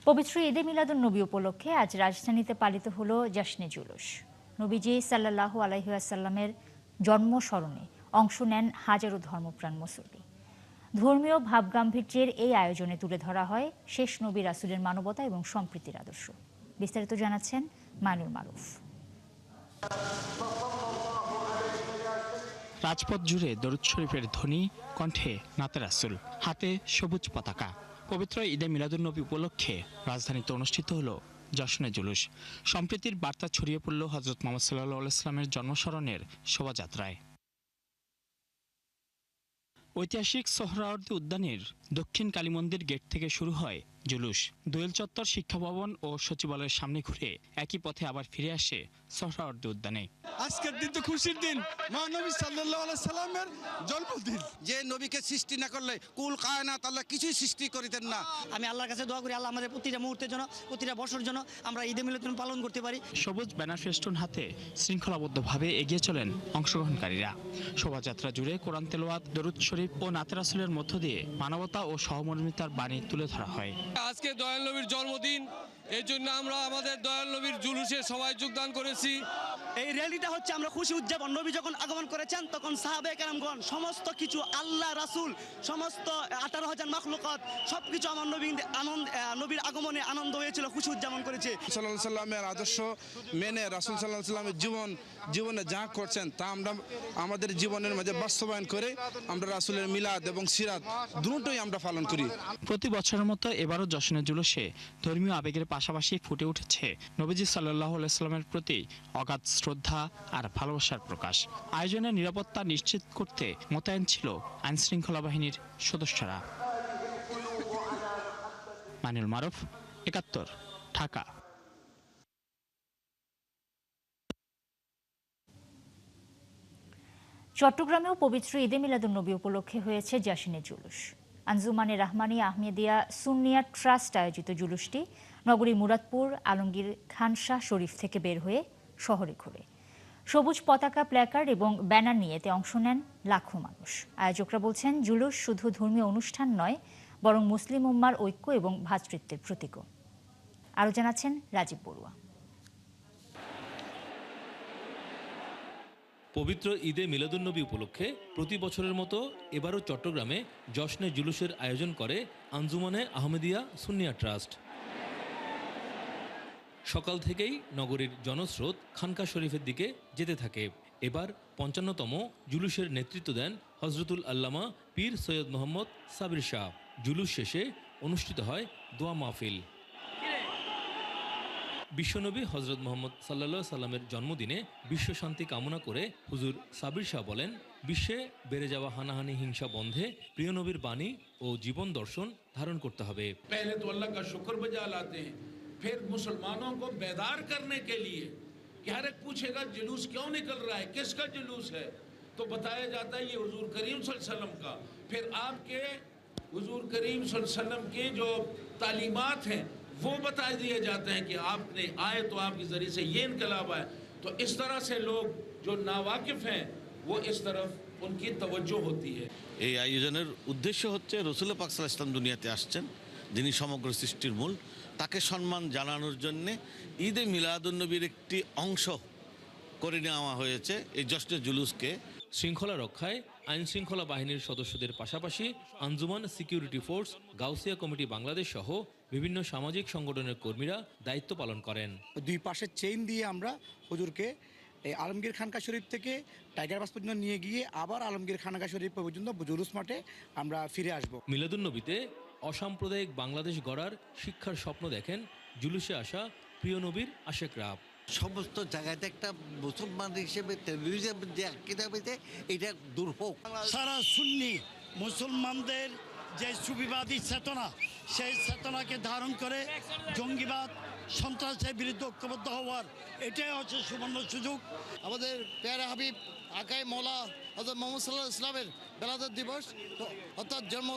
পবিত্র ঈদে মিলাদুন্নবী উপলক্ষে আজ রাজধানীতে পালিত হলো জশ্নে জুলুস। নবীজি সাল্লাল্লাহু আলাইহি ওয়াসাল্লামের জন্ম স্মরণে অংশ নেন হাজারো ধর্মপ্রাণ মুসল্লি। ধর্মীয় ভাবগাম্ভীর্যের এই আয়োজনে তুলে ধরা হয় শেষ নবী রাসূলের মানবতা এবং সম্প্রীতির আদর্শ। বিস্তারিত জানাচ্ছেন মাইনুল মারুফ। রাজপথ জুড়ে দরুদ শরীফের ধ্বনি, কণ্ঠে নাতে রাসূল, হাতে সবুজ পতাকা। পবিত্র ঈদে মিলাদুন্নবী উপলক্ষে রাজধানীতে অনুষ্ঠিত হলো জশ্নে জুলুস। সম্প্রীতির বার্তা ছড়িয়ে পড়ল হযরত মুহাম্মদ সাল্লাল্লাহু আলাইহি ওয়াসাল্লামের জন্মস্মরণের শোভাযাত্রায়। ঐতিহাসিক সোহরাওয়ার্দী উদ্যানের দক্ষিণ কালীমন্দির গেট থেকে শুরু হয় জুলুস। দোয়েল চত্বর, শিক্ষা ভবন ও সচিবালয়ের সামনে ঘুরে একই পথে আবার ফিরে আসে সোহরাওয়ার্দী উদ্যানে। আজকের দিন তো খুশির দিন, মহানবী সাল্লাল্লাহু আলাইহি সাল্লামের জন্মদিন। যে নবীকে সৃষ্টি না করলে কুল কায়নাত আল্লাহ কিছুই সৃষ্টি করিতেন না। আমি আল্লাহর কাছে দোয়া করি আল্লাহ আমাদের প্রতিটা মুহূর্তের জন্য, প্রতিটা বছর জন্য আমরা ঈদে মিলাদুন পালন করতে পারি। সবুজ ব্যানার ফেস্টুন হাতে শৃঙ্খলাবদ্ধভাবে এগিয়ে চলেন অংশগ্রহণকারীরা। শোভাযাত্রা জুড়ে কোরআন তেলাওয়াত, দরুদ শরীফ ও নাতে রাসূলের মধ্য দিয়ে মানবতা ও সহমর্মিতার বাণী তুলে ধরা হয়। আজকে দয়াল নবীর জন্মদিন, এই জন্য আমরা আমাদের দয়াল নবীর জুলুসে সবাই যোগদান করেছি। এই র্যালিটা হচ্ছে আমরা খুশি উদযাপন। নবী যখন আগমন করেছেন তখন সাহাবে কেরামগণ সমস্ত কিছু, আল্লাহ রাসূল, সমস্ত 18,000 মাখলুকাত সবকিছু আমার নবীর আগমনে আনন্দ হয়েছিল, খুশি উদযাপন করেছে। সাল্লাল্লাহু আলাইহি সাল্লামের আদর্শ মেনে রাসূল সাল্লাল্লাহু আলাইহি সাল্লামের জীবনে যা করছেন তা আমরা আমাদের জীবনের মাঝে বাস্তবায়ন করে আমরা রাসূলের মিলাদ এবং সিরাত দুটোই আমরা পালন করি। প্রতি বছরের মতো এবারও জশ্নে জুলুসে ধর্মীয় আবেগের পাশাপাশি ফুটে উঠেছে নবীজি সাল্লাল্লাহু আলাইহি সাল্লামের প্রতি অগাধ শ্রদ্ধা আর ভালোবাসার প্রকাশ। আয়োজনের নিরাপত্তা নিশ্চিত করতে মোতায়েন ছিল আইনশৃঙ্খলা বাহিনীর সদস্যরা। মাইনুল মারুফ, ৭১, ঢাকা। চট্টগ্রামেও পবিত্র ঈদে মিলাদুন্নবী উপলক্ষে হয়েছে জশ্নে জুলুস। আঞ্জুমানে রাহমানিয়া আহমেদিয়া সুন্নিয়া ট্রাস্ট আয়োজিত জুলুসটি নগরীর মুরাদপুর আলমগীর খান শাহ শরীফ থেকে বের হয়ে শহরে ঘোরে। সবুজ পতাকা, প্ল্যাকার্ড এবং ব্যানার নিয়ে এতে অংশ নেন লাখো মানুষ। আয়োজকরা বলছেন, জুলুস শুধু ধর্মীয় অনুষ্ঠান নয়, বরং মুসলিম উম্মার ঐক্য এবং ভ্রাতৃত্বের প্রতীকও। আরও জানাচ্ছেন রাজীব বড়ুয়া। পবিত্র ঈদে মিলাদুন্নবী উপলক্ষে প্রতি বছরের মতো এবারও চট্টগ্রামে জশ্নে জুলুসের আয়োজন করে আঞ্জুমানে আহমেদিয়া সুন্নিয়া ট্রাস্ট। সকাল থেকেই নগরীর জনস্রোত খানকা শরীফের দিকে যেতে থাকে। এবার ৫৫তম জুলুসের নেতৃত্ব দেন হজরতুল আল্লামা পীর সৈয়দ মোহাম্মদ সাবির শাহ। জুলুস শেষে অনুষ্ঠিত হয় দোয়া মাহফিল। বিশ্বনবী হজরত মোহাম্মদ সাল্লাল্লাহু সাল্লামের জন্মদিনে বিশ্বশান্তি কামনা করে হুজুর সাবির শাহ বলেন, বিশ্বে বেড়ে যাওয়া হানাহানি, হিংসা বন্ধে প্রিয় নবীর বাণী ও জীবন দর্শন ধারণ করতে হবে। पहले तो अल्लाह का शुक्र बजा लाते हैं, फिर मुसलमानों को बेदार करने के लिए कि हर एक पूछेगा जुलूस क्यों निकल रहा है, किसका जुलूस है, तो बताया जाता है ये हुजूर करीम सल्लल्लाहु अलैहि वसल्लम का। फिर आपके हुजूर करीम सल्लल्लाहु अलैहि वसल्लम के जो तालीमात हैं वो बता दिए जाते हैं कि आपने आए तो आपके जरिए से ये इनकलाब आए। तो इस तरह से लोग जो नावाकिफ हैं वो इस तरफ उनकी तवज्जो होती है। এই আয়োজনের উদ্দেশ্য হচ্ছে রসুল পাক সাল্লাল্লাহু আলাইহি ওয়াসাল্লাম দুনিয়াতে আসছেন, যিনি সমগ্র সৃষ্টির মূল, তাকে সম্মান জানানোর জন্য ঈদে মিলাদুন্নবীর একটি অংশ করে নেওয়া হয়েছে এই জশ্নে জুলুসকে। শৃঙ্খলা রক্ষায় আইন শৃঙ্খলা বাহিনীর সদস্যদের পাশাপাশি Anjuman security force, Gausia committee Bangladesh সহ বিভিন্ন সামাজিক সংগঠনের কর্মীরা দায়িত্ব পালন করেন। দুই পাশে চেইন দিয়ে আমরা হুজুরকে এই আলমগীর খানকা শরীফ থেকে টাইগার পাস পর্যন্ত নিয়ে গিয়ে আবার আলমগীর খানকা শরীফ পর্যন্ত জুলুস মাঠে আমরা ফিরে আসব। মিলাদুন্নবীতে অসাম্প্রদায়িক বাংলাদেশ গড়ার শিক্ষার স্বপ্ন দেখেন জুলুসে আসা প্রিয় নবীর আশেকরা। সমস্ত জায়গাতে একটা মুসলমান হিসেবে টেররিজম যে আকিদা হয়েছে এটা দূর হোক। সারা সুন্নি মুসলমানদের যে সুবিবাদী চেতনা, সেই চেতনাকে ধারণ করে জঙ্গিবাদ, সন্ত্রাসের বিরুদ্ধে ঐক্যবদ্ধ হওয়ার এটাই হচ্ছে সুবর্ণ সুযোগ। আমাদের প্যারা হাবিব আকাই মৌলা হযরত মুহাম্মদ সাল্লাল্লাহু আলাইহি ওয়াসাল্লামের বেলাদত দিবস অর্থাৎ জন্ম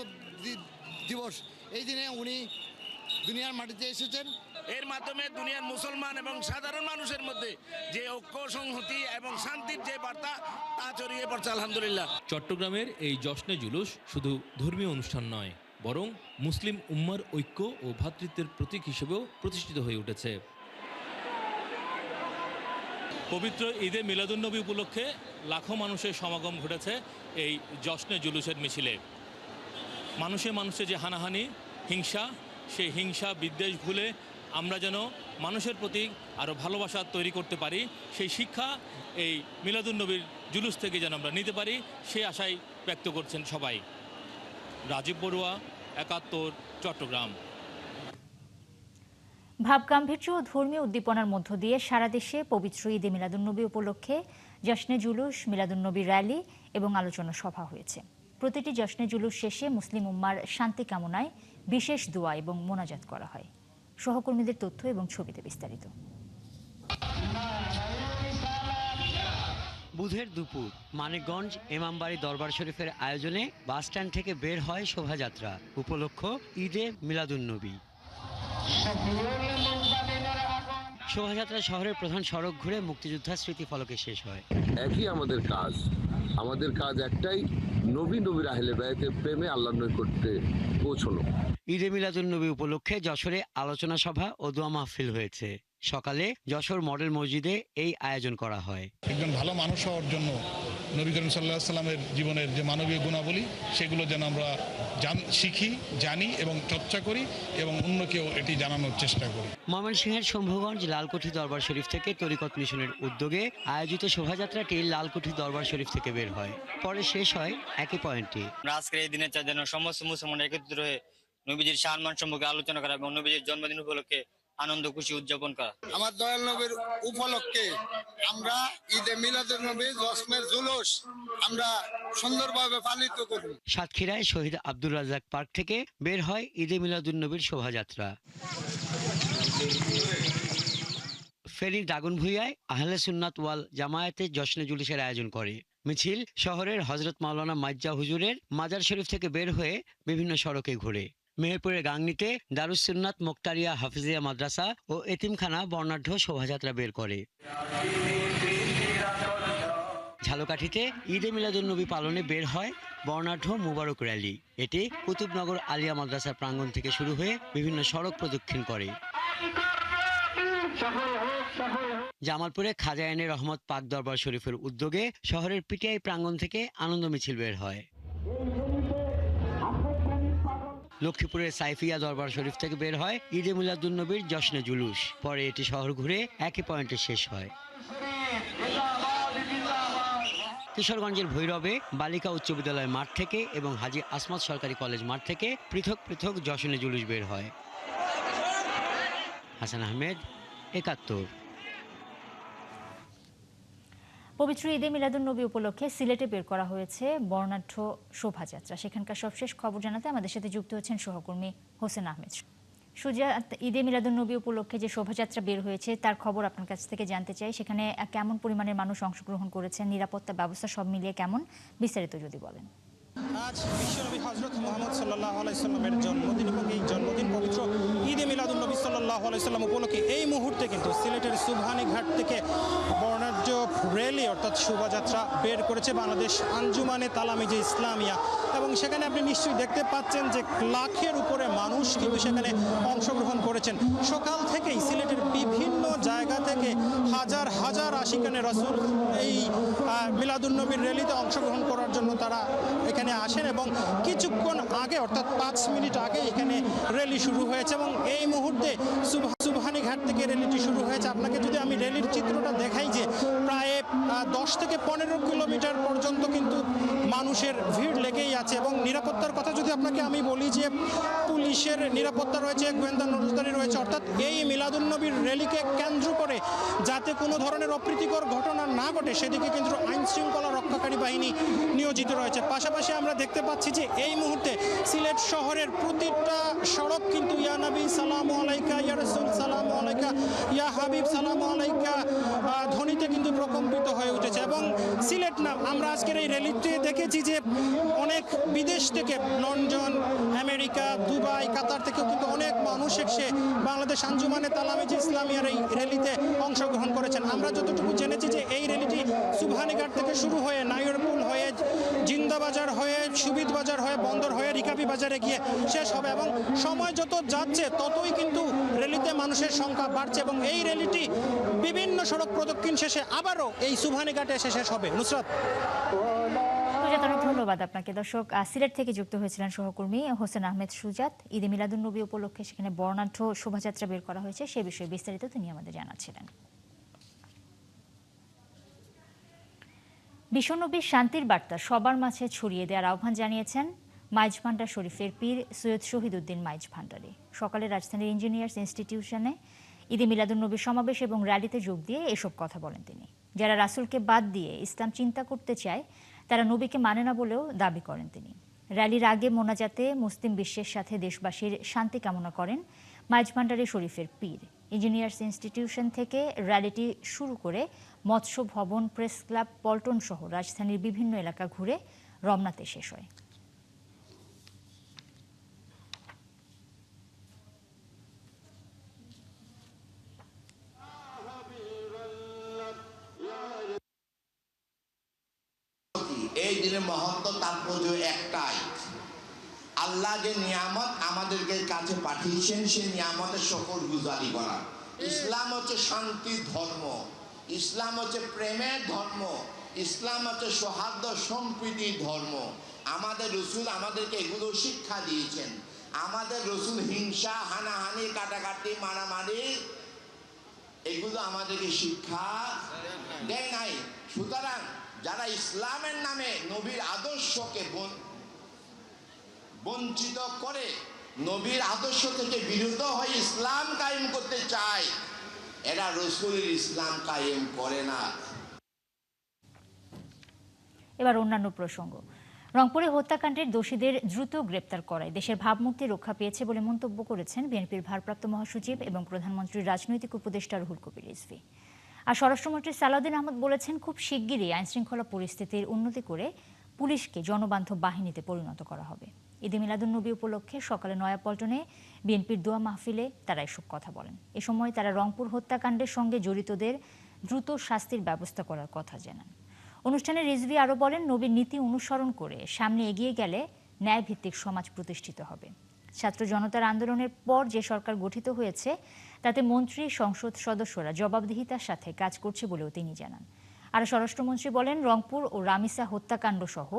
দিবস, এই দিনে উনি দুনিয়ার মাটিতে এসেছেন। এর মাধ্যমে দুনিয়ার মুসলমান এবং সাধারণ মানুষের মধ্যে যে ঐক্য, সংহতি এবং শান্তির যে বার্তা তা ছড়িয়ে পড়ছে আলহামদুলিল্লাহ। চট্টগ্রামের এই জশ্নে জুলুস শুধু ধর্মীয় অনুষ্ঠান নয়, বরং মুসলিম উম্মার ঐক্য ও ভ্রাতৃত্বের প্রতীক হিসেবেও প্রতিষ্ঠিত হয়ে উঠেছে। পবিত্র ঈদে মিলাদুন্নবী উপলক্ষে লাখো মানুষের সমাগম ঘটেছে এই জশ্নে জুলুসের মিছিলে। মানুষে মানুষে যে হানাহানি, হিংসা, সেই হিংসা বিদ্বেষ ভুলে আমরা যেন মানুষের প্রতি আরও ভালোবাসা তৈরি করতে পারি, সেই শিক্ষা এই মিলাদুন্নবীর জুলুস থেকে যেন আমরা নিতে পারি, সেই আশাই ব্যক্ত করছেন সবাই। রাজীব বড়ুয়া, ৭১, চট্টগ্রাম। ভাবগাম্ভীর্য ও ধর্মীয় উদ্দীপনার মধ্য দিয়ে সারা দেশে পবিত্র ঈদে মিলাদুন্নবী উপলক্ষে জশ্নে জুলুস, মিলাদুন্নবী র্যালি এবং আলোচনা সভা হয়েছে। প্রতিটি জশ্নে জুলুস শেষে মুসলিম উম্মার শান্তি কামনায় বিশেষ দোয়া এবং মোনাজাত করা হয়। সহকর্মীদের তথ্য এবং ছবিতে বিস্তারিত। বুধের দুপুর মানিকগঞ্জ ইমামবাড়ি দরবার শরীফের আয়োজনে বাসস্ট্যান্ড থেকে বের হয় শোভাযাত্রা, উপলক্ষ ঈদে মিলাদুন্নবী। শোভাযাত্রা শহরের প্রধান সড়ক ঘুরে মুক্তিযোদ্ধা স্মৃতি ফলকে শেষ হয়। একই আমাদের কাজ একটাই, নবীর আহলে বায়তের প্রেমে আল্লাহর নৈকট্যে পৌঁছানো। ঈদে মিলাদুন্নবী উপলক্ষে যশোরে আলোচনা সভা ও দোয়া মাহফিল হয়েছে। সকালে যশোর মডেল মসজিদে এই আয়োজন করা হয়। একজন ভালো মানুষ হওয়ার জন্য নবী করিম সাল্লাল্লাহু আলাইহি সাল্লামের জীবনের যে মানবীয় গুণাবলী, সেগুলো যেন আমরা শিখি, জানি এবং চর্চা করি এবং অন্যকেও এটি জানানোর চেষ্টা করি। ময়মনসিংহের শম্ভুগঞ্জ লালকুঠি দরবার শরীফ থেকে তরিকত মিশনের উদ্যোগে আয়োজিত শোভাযাত্রাটি লালকুঠি দরবার শরীফ থেকে বের হয়, পরে শেষ হয় একই পয়েন্টে। আজকের এই দিনে চাই যেন সমস্ত মুসলমান একত্রিত হয়ে নবীজির সম্মান সম্পর্কে আলোচনা করা এবং নবীজির জন্মদিন উপলক্ষে আনন্দ খুশি উদযাপন করা। আমার দয়াল নবীর উপলক্ষে আমরা ঈদে মিলাদুন্নবী জশ্নে জুলুস আমরা সুন্দরভাবে পালিত করি। সাতক্ষীরায় শহীদ আব্দুর রাজ্জাক পার্ক থেকে বের হয় ঈদে মিলাদুন্নবীর শোভাযাত্রা। ফেনীর দাগনভূঞায় আহলে সুন্নাত ওয়াল জামায়াতে জশ্নে জুলুসের আয়োজন করে। মিছিল শহরের হযরত মাওলানা মাজ্জা হুজুরের মাজার শরীফ থেকে বের হয়ে বিভিন্ন সড়কে ঘুরে। মেহেরপুরের গাংনীতে দারুস সুন্নাত মোক্তারিয়া হাফিজিয়া মাদ্রাসা ও এতিমখানা বর্ণাঢ্য শোভাযাত্রা বের করে। ঝালকাঠিতে ঈদে মিলাদুন্নবী পালনে বের হয় বর্ণাঢ্য মুবারক র্যালি। এটি কুতুবনগর আলিয়া মাদ্রাসার প্রাঙ্গণ থেকে শুরু হয়ে বিভিন্ন সড়ক প্রদক্ষিণ করে। জামালপুরে খাজা আইনে রহমত পাক দরবার শরীফের উদ্যোগে শহরের পিটিআই প্রাঙ্গণ থেকে আনন্দ মিছিল বের হয়। লক্ষ্মীপুরের সাইফিয়া দরবার শরীফ থেকে বের হয় ঈদে মিলাদুন্নবীর জশ্নে জুলুস, পরে এটি শহর ঘুরে একই পয়েন্টে শেষ হয়। কিশোরগঞ্জের ভৈরবে বালিকা উচ্চ বিদ্যালয় মাঠ থেকে এবং হাজী আসমাত সরকারি কলেজ মাঠ থেকে পৃথক পৃথক জশ্নে জুলুস বের হয়। হাসান আহমেদ, ৭১। পবিত্র ঈদে মিলাদুন্নবী উপলক্ষে সিলেটে বের করা হয়েছে বর্ণাঢ্য শোভাযাত্রা। সেখানকার সবশেষ খবর জানাতে আমাদের সাথে যুক্ত হচ্ছেন সহকর্মী হোসেন আহমেদ। সুজাত, ঈদে মিলাদুন্নবী উপলক্ষে যে শোভাযাত্রা বের হয়েছে তার খবর আপনার কাছ থেকে জানতে চাই। সেখানে কেমন পরিমাণের মানুষ অংশগ্রহণ করেছেন, নিরাপত্তা ব্যবস্থা সব মিলিয়ে কেমন, বিস্তারিত যদি বলেন। আজ বিশ্বনবী হযরত মুহাম্মদ সাল্লাল্লাহু আলাইহি সাল্লামের জন্মদিন এবং এই জন্মদিন পবিত্র ঈদে মিলাদুন্নবী সাল্লাল্লাহু আলাইহি সাল্লাম উপলক্ষে এই মুহূর্তে কিন্তু সিলেটের সুবহানী ঘাট থেকে বর্ণাঢ্য র্যালি অর্থাৎ শোভাযাত্রা বের করেছে বাংলাদেশ আঞ্জুমানে তালামিজে ইসলামিয়া, এবং সেখানে আপনি নিশ্চয়ই দেখতে পাচ্ছেন যে লাখের উপরে মানুষ কিন্তু সেখানে অংশগ্রহণ করেছেন। সকাল থেকেই সিলেটের বিভিন্ন জায়গা থেকে হাজার হাজার আশিকানে রাসূল এই মিলাদুন্নবীর র্যালিতে অংশগ্রহণ করার জন্য তারা এখানে আসেন এবং কিছুক্ষণ আগে অর্থাৎ ৫ মিনিট আগে এখানে র্যালি শুরু হয়েছে এবং এই মুহূর্তে সুবহানী ঘাট থেকে র্যালিটি শুরু হয়েছে। আপনাকে যদি আমি র্যালির চিত্রটা দেখাই যে প্রায় ১০ থেকে ১৫ কিলোমিটার পর্যন্ত কিন্তু মানুষের ভিড় লেগেই আছে এবং নিরাপত্তার কথা যদি আপনাকে আমি বলি যে পুলিশের নিরাপত্তা রয়েছে, গোয়েন্দা নজরদারি রয়েছে, অর্থাৎ এই মিলাদুন্নবীর র্যালিকে কেন্দ্র করে যাতে কোনো ধরনের অপ্রীতিকর ঘটনা না ঘটে সেদিকে কিন্তু আইন শৃঙ্খলা রক্ষাকারী বাহিনী নিয়োজিত রয়েছে। পাশাপাশি আমরা দেখতে পাচ্ছি যে এই মুহূর্তে সিলেট শহরের প্রতিটা সড়ক কিন্তু ইয়া নবী সালামু আলাইকা ইয়া রাসূল সালাম সালামু আলাইকা ইয়া হাবিব সালামু আলাইকা ধ্বনিতে কিন্তু প্রকম্পিত হয়ে উঠেছে। এবং সিলেট না, আমরা আজকের এই র্যালিতে দেখেছি যে অনেক বিদেশ থেকে লন্ডন, আমেরিকা, দুবাই, কাতার থেকেও কিন্তু অনেক মানুষ এসে বাংলাদেশ আঞ্জুমানে তালামিজ ইসলামিয়ার এই র্যালিতে অংশগ্রহণ করেছেন। আমরা যতটুকু জেনেছি যে এই র্যালিটি সুবহানীঘাট থেকে শুরু হয়ে নাইরপুল হয়ে জিন্দাবাজার হয়ে সুবিদ বাজার হয়ে বন্দর হয়ে রিকাবি বাজারে গিয়ে শেষ হবে এবং সময় যত যাচ্ছে ততই কিন্তু র্যালিতে মানুষের সংখ্যা বাড়ছে এবং এই র্যালিটি বিভিন্ন সড়ক প্রদক্ষিণ শেষে আবারও এই সুবহানীঘাটে এসে শেষ হবে। নুসরাত। অনেক ধন্যবাদ আপনাকে। দর্শক, সিলেট থেকে যুক্ত হয়েছিলেন সহকর্মী হোসেন আহমেদ সুজাত। ঈদে মিলাদুন্নবী উপলক্ষে সেখানে বর্ণাঢ্য শোভাযাত্রা বের করা হয়েছে, সে বিষয়ে বিস্তারিত তিনি আমাদের জানাচ্ছিলেন। বিশ্বনবীর শান্তির বার্তা সবার মাঝে ছড়িয়ে দেওয়ার আহ্বান জানিয়েছেন মাইজ ভান্ডার শরীফের পীর সৈয়দ শহীদউদ্দিন মাইজ ভান্ডারী। সকালে রাজধানীর ইঞ্জিনিয়ার্স ইনস্টিটিউশনে ঈদে মিলাদুন্নবীর সমাবেশ এবং র্যালিতে যোগ দিয়ে এসব কথা বলেন তিনি। যারা রাসূলকে বাদ দিয়ে ইসলাম চিন্তা করতে চায় তারা নবীকে মানে না বলেও দাবি করেন তিনি। র্যালির আগে মোনাজাতে মুসলিম বিশ্বের সাথে দেশবাসীর শান্তি কামনা করেন মাইজ ভান্ডারী শরীফের পীর। ইঞ্জিনিয়ার্স ইনস্টিটিউশন থেকে র্যালিটি শুরু করে মৎস্য ভবন, প্রেস ক্লাব, পল্টন সহ রাজধানীর বিভিন্ন এলাকা ঘুরে রমনাতে শেষ হয়। এই দিনের মহত্ব তাৎপর্য একটাই, আল্লাহ যে নিয়ামত আমাদেরকে কাছে পাঠিয়েছেন সেই নিয়ামতের সকল গুজারি করা। ইসলাম হচ্ছে শান্তির ধর্ম, ইসলাম হচ্ছে প্রেমের ধর্ম, ইসলাম হচ্ছে সৌহার্দ্য সম্প্রীতির ধর্ম। আমাদের রসুল আমাদেরকে এগুলো শিক্ষা দিয়েছেন। আমাদের রসুল হিংসা, হানাহানি, কাটাকাটি, মারামারি এগুলো আমাদেরকে শিক্ষা দেয় নাই। সুতরাং যারা ইসলামের নামে নবীর আদর্শকে বঞ্চিত করে, নবীর আদর্শ থেকে বিরত হয়ে ইসলাম কায়েম করতে চায়, এরা রাসূলের ইসলাম কায়েম করে না। এবার অন্যান্য প্রসঙ্গ। রংপুরে হত্যাকাণ্ডের দোষীদের দ্রুত গ্রেপ্তার করায় দেশের ভাবমূর্তি রক্ষা পেয়েছে বলে মন্তব্য করেছেন বিএনপির ভারপ্রাপ্ত মহাসচিব এবং প্রধানমন্ত্রীর রাজনৈতিক উপদেষ্টা রুহুল কবির রিজভী। আর স্বরাষ্ট্রমন্ত্রী সালাউদ্দিন আহমদ বলেছেন, খুব শিগগিরই আইনশৃঙ্খলা পরিস্থিতির উন্নতি করে পুলিশকে জনবান্ধব বাহিনীতে পরিণত করা হবে। ঈদে মিলাদুন্নবী উপলক্ষে সকালে নয়াপল্টনে বিএনপির দোয়া মাহফিলে তারা এসব কথা বলেন। এ সময় তারা রংপুর হত্যাকাণ্ডের সঙ্গে জড়িতদের দ্রুত শাস্তির ব্যবস্থা করার কথা জানান। অনুষ্ঠানে রিজভী আরও বলেন, নবীর নীতি অনুসরণ করে সামনে এগিয়ে গেলে ন্যায়ভিত্তিক সমাজ প্রতিষ্ঠিত হবে। ছাত্র জনতার আন্দোলনের পর যে সরকার গঠিত হয়েছে তাতে মন্ত্রী, সংসদ সদস্যরা জবাবদিহিতার সাথে কাজ করছে বলেও তিনি জানান। আর স্বরাষ্ট্রমন্ত্রী বলেন, রংপুর ও রামিসা হত্যাকাণ্ড সহ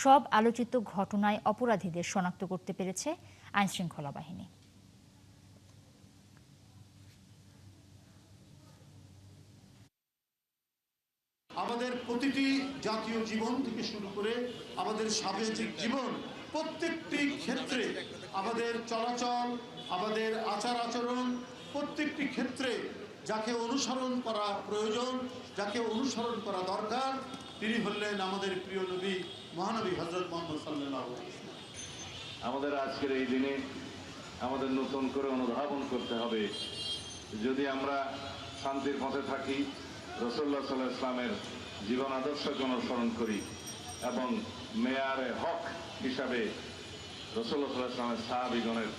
সব আলোচিত ঘটনায় অপরাধীদের শনাক্ত করতে পেরেছে আইনশৃঙ্খলা বাহিনী। আমাদের প্রতিটি জাতীয় জীবন থেকে শুরু করে আমাদের সামাজিক জীবন, প্রত্যেকটি ক্ষেত্রে আমাদের চলাচল, আমাদের আচার আচরণ, প্রত্যেকটি ক্ষেত্রে যাকে অনুসরণ করা প্রয়োজন, যাকে অনুসরণ করা দরকার, তিনি হলেন আমাদের প্রিয় নবী মহানবী হযরত মুহাম্মদ সাল্লাল্লাহু আলাইহি ওয়াসাল্লাম। আমাদের আজকের এই দিনে আমাদের নতুন করে অনুধাবন করতে হবে, যদি আমরা শান্তির পথে থাকি, রাসূলুল্লাহ সাল্লাল্লাহু আলাইহি ওয়াসাল্লামের জীবন আদর্শকে অনুসরণ করি এবং মেয়ারে হক হিসাবে রাসূলুল্লাহ সাল্লাল্লাহু আলাইহি ওয়াসাল্লামের সাহাবীগণের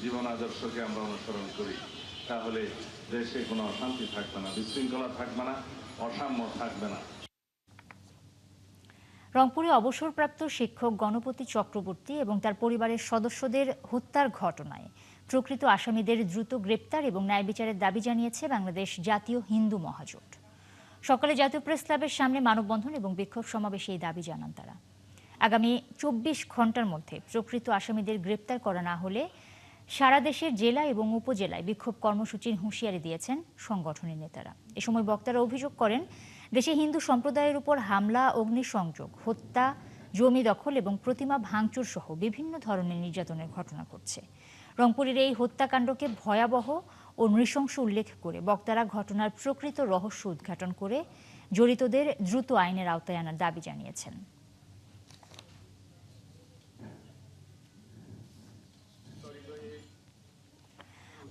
জীবন আদর্শকে আমরা অনুসরণ করি, তাহলে দেশে কোনো অশান্তি থাকবে না, বিশৃঙ্খলা থাকবে না, অসাম্য থাকবে না। রংপুরে অবসরপ্রাপ্ত শিক্ষক গণপতি চক্রবর্তী এবং তার পরিবারের সদস্যদের হত্যার ঘটনায় প্রকৃত আসামিদের দ্রুত গ্রেপ্তার এবং ন্যায় বিচারের দাবি জানিয়েছে বাংলাদেশ জাতীয় হিন্দু মহাজোট। সকালে জাতীয় প্রেস ক্লাবের সামনে মানববন্ধন এবং বিক্ষোভ সমাবেশে এই দাবি জানান তারা। আগামী 24 ঘন্টার মধ্যে প্রকৃত আসামিদের গ্রেপ্তার করা না হলে সারা দেশের জেলা এবং উপজেলায় বিক্ষোভ কর্মসূচির হুঁশিয়ারি দিয়েছেন সংগঠনের নেতারা। এ সময় বক্তারা অভিযোগ করেন, দেশে হিন্দু সম্প্রদায়ের উপর হামলা, অগ্নিসংযোগ, হত্যা, জমি দখল এবং প্রতিমা ভাঙচুর সহ বিভিন্ন ধরনের নির্যাতনের ঘটনা ঘটছে। রংপুরের এই হত্যাকাণ্ডকে ভয়াবহ ও নৃশংস উল্লেখ করে বক্তারা ঘটনার প্রকৃত রহস্য উদ্ঘাটন করে জড়িতদের দ্রুত আইনের আওতায় আনার দাবি জানিয়েছেন।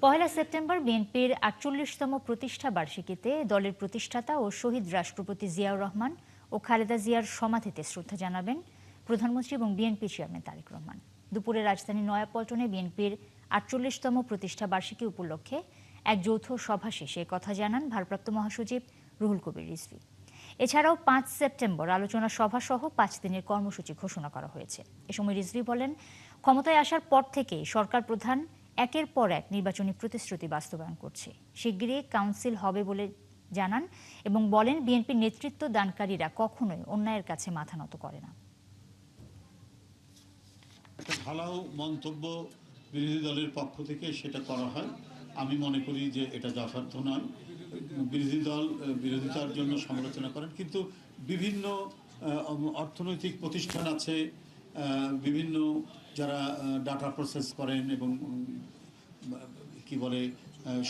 পহেলা সেপ্টেম্বর বিএনপির ৪৮তম প্রতিষ্ঠা বার্ষিকীতে দলের প্রতিষ্ঠাতা ও শহীদ রাষ্ট্রপতি জিয়াউর রহমান ও খালেদা জিয়ার সমাধিতে শ্রদ্ধা জানাবেন প্রধানমন্ত্রী এবং বিএনপি চেয়ারম্যান তারেক রহমান। দুপুরে রাজধানী নয়াপল্টনে বিএনপির ৪৮তম প্রতিষ্ঠা বার্ষিকী উপলক্ষে এক যৌথ সভা শেষে কথা জানান ভারপ্রাপ্ত মহাসচিব রুহুল কবির রিজভী। এছাড়াও ৫ সেপ্টেম্বর আলোচনা সভা সহ ৫ দিনের কর্মসূচি ঘোষণা করা হয়েছে। এ সময় রিজভী বলেন, ক্ষমতায় আসার পর থেকেই সরকার প্রধান একের পর এক নির্বাচনী প্রতিশ্রুতি বাস্তবায়ন করছে। শিগগিরই কাউন্সিল হবে বলে জানান এবং বলেন, বিএনপির নেতৃত্ব দানকারীরা কখনোই অন্যায়ের কাছে মাথা নত করে না। একটা ভালো মন্তব্য বিরোধী দলের পক্ষ থেকে সেটা করা হয়, আমি মনে করি যে এটা যথার্থ নয়। বিরোধী দল বিরোধিতার জন্য সমালোচনা করেন, কিন্তু বিভিন্ন অর্থনৈতিক প্রতিষ্ঠান আছে, বিভিন্ন যারা ডাটা প্রসেস করেন এবং কি বলে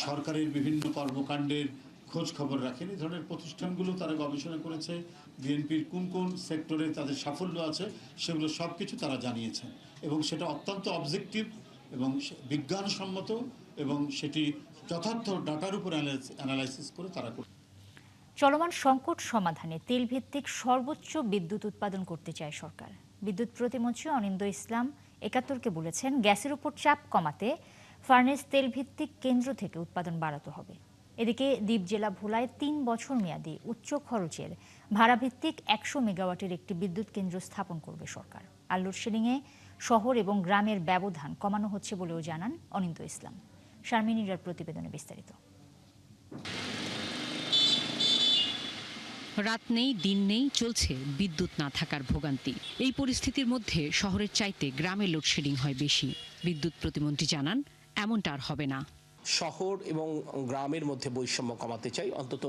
সরকারের বিভিন্ন কর্মকাণ্ডের খোঁজ খবর রাখেন, এই ধরনের প্রতিষ্ঠানগুলো তারা গবেষণা করেছে। বিএনপির কোন কোন সেক্টরে তাদের সাফল্য আছে সেগুলো সব কিছু তারা জানিয়েছেন এবং সেটা অত্যন্ত অবজেক্টিভ এবং বিজ্ঞানসম্মত এবং সেটি যথার্থ ডাটার উপর অ্যানালাইসিস করে তারা করে। চলমান সংকট সমাধানে তেলভিত্তিক সর্বোচ্চ বিদ্যুৎ উৎপাদন করতে চায় সরকার। বিদ্যুৎ প্রতিমন্ত্রী অনিন্দ্য ইসলাম ৭১কে বলেছেন, গ্যাসের উপর চাপ কমাতে ফার্নেস তেলভিত্তিক কেন্দ্র থেকে উৎপাদন বাড়াতে হবে। এদিকে দ্বীপ জেলা ভোলায় ৩ বছর মেয়াদী উচ্চ খরচের ভাড়াভিত্তিক ১০০ মেগাওয়াটের একটি বিদ্যুৎ কেন্দ্র স্থাপন করবে সরকার। আর লোডশেডিংয়ে শহর এবং গ্রামের ব্যবধান কমানো হচ্ছে বলেও জানান অনিন্দ্য ইসলাম। শারমিনীর প্রতিবেদনে বিস্তারিত। রাত নেই দিন নেই, চলছে বিদ্যুৎ না থাকার ভোগান্তি। এই পরিস্থিতির মধ্যে শহরের চাইতে গ্রামে লোডশেডিং হয় বেশি। বিদ্যুৎ প্রতিমন্ত্রী জানান, এমনটা আর হবে না। শহর এবং গ্রামের মধ্যে বৈষম্য কমাতে চাই, অন্তত